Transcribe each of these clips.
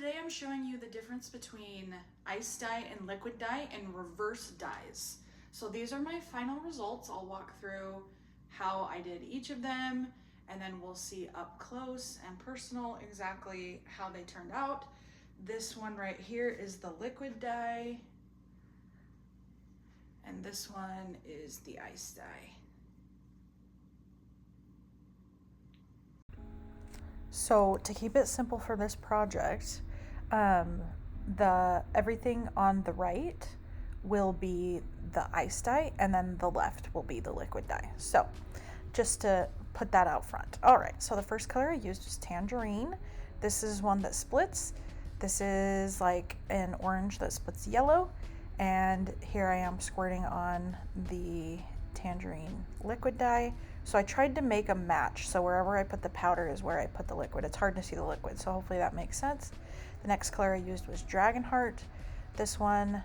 today I'm showing you the difference between ice dye and liquid dye and reverse dyes. So these are my final results. I'll walk through how I did each of them, and then we'll see up close and personal exactly how they turned out. This one right here is the liquid dye, and this one is the ice dye. So to keep it simple for this project, everything on the right will be the ice dye, and then the left will be the liquid dye. So just to put that out front. All right, so the first color I used was Tangerine. This is one that splits. This is like an orange that splits yellow. And here I am squirting on the Tangerine liquid dye. So I tried to make a match. So wherever I put the powder is where I put the liquid. It's hard to see the liquid, so hopefully that makes sense. The next color I used was Dragonheart. This one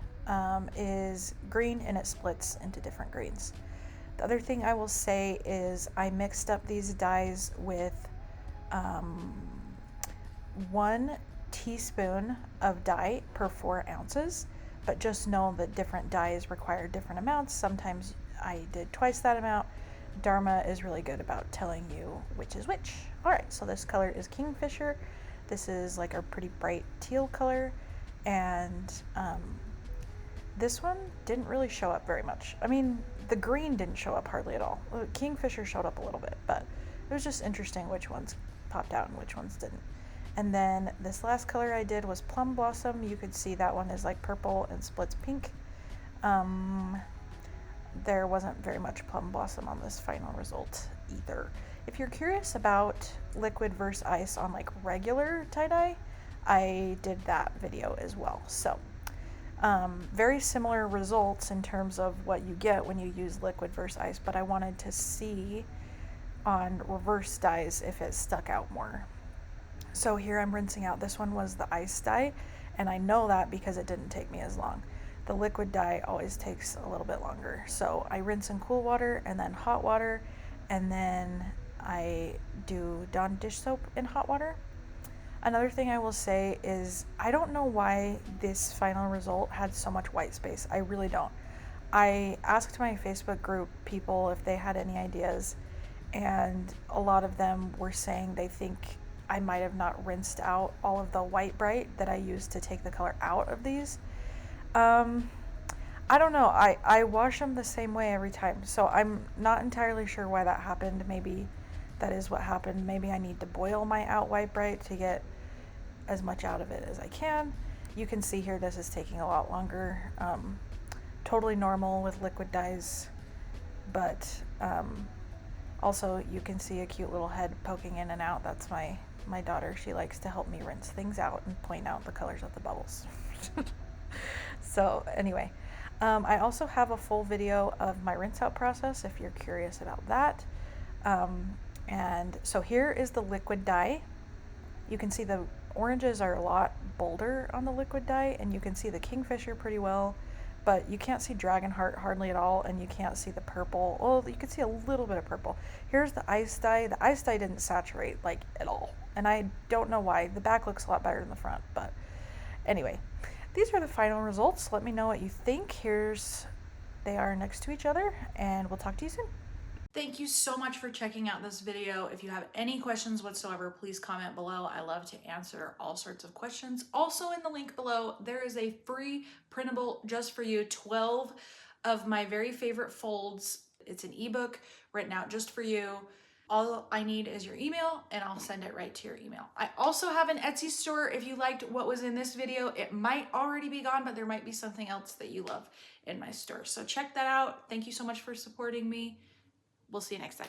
is green and it splits into different greens. The other thing I will say is I mixed up these dyes with 1 teaspoon of dye per 4 ounces, but just know that different dyes require different amounts. Sometimes I did twice that amount. Dharma is really good about telling you which is which. All right, so this color is Kingfisher. This is like a pretty bright teal color, and this one didn't really show up very much. I mean, the green didn't show up hardly at all. Kingfisher showed up a little bit, but it was just interesting which ones popped out and which ones didn't. And then this last color I did was Plum Blossom. You could see that one is like purple and splits pink. There wasn't very much Plum Blossom on this final result either. If you're curious about liquid versus ice on like regular tie-dye, I did that video as well. So very similar results in terms of what you get when you use liquid versus ice, but I wanted to see on reverse dyes if it stuck out more. So here I'm rinsing out. This one was the ice dye, and I know that because it didn't take me as long. The liquid dye always takes a little bit longer. So I rinse in cool water and then hot water, and then I do Dawn dish soap in hot water. Another thing I will say is I don't know why this final result had so much white space. I really don't. I asked my Facebook group people if they had any ideas, and a lot of them were saying they think I might have not rinsed out all of the white bright that I used to take the color out of these. I don't know. I wash them the same way every time, so I'm not entirely sure why that happened. Maybe that is what happened. Maybe I need to boil my out white bright to get as much out of it as I can. You can see here this is taking a lot longer. Totally normal with liquid dyes, but also you can see a cute little head poking in and out. That's my daughter. She likes to help me rinse things out and point out the colors of the bubbles. So anyway, I also have a full video of my rinse out process if you're curious about that. And so here is the liquid dye. You can see the oranges are a lot bolder on the liquid dye, and you can see the Kingfisher pretty well, but you can't see Dragonheart hardly at all, and you can't see the purple. Well, you can see a little bit of purple. Here's the ice dye. The ice dye didn't saturate like at all, and I don't know why. The back looks a lot better than the front, but anyway, these are the final results. Let me know what you think. They are next to each other, and we'll talk to you soon. Thank you so much for checking out this video. If you have any questions whatsoever, please comment below. I love to answer all sorts of questions. Also in the link below, there is a free printable just for you, 12 of my very favorite folds. It's an ebook written out just for you. All I need is your email and I'll send it right to your email. I also have an Etsy store. If you liked what was in this video, it might already be gone, but there might be something else that you love in my store. So check that out. Thank you so much for supporting me. We'll see you next time.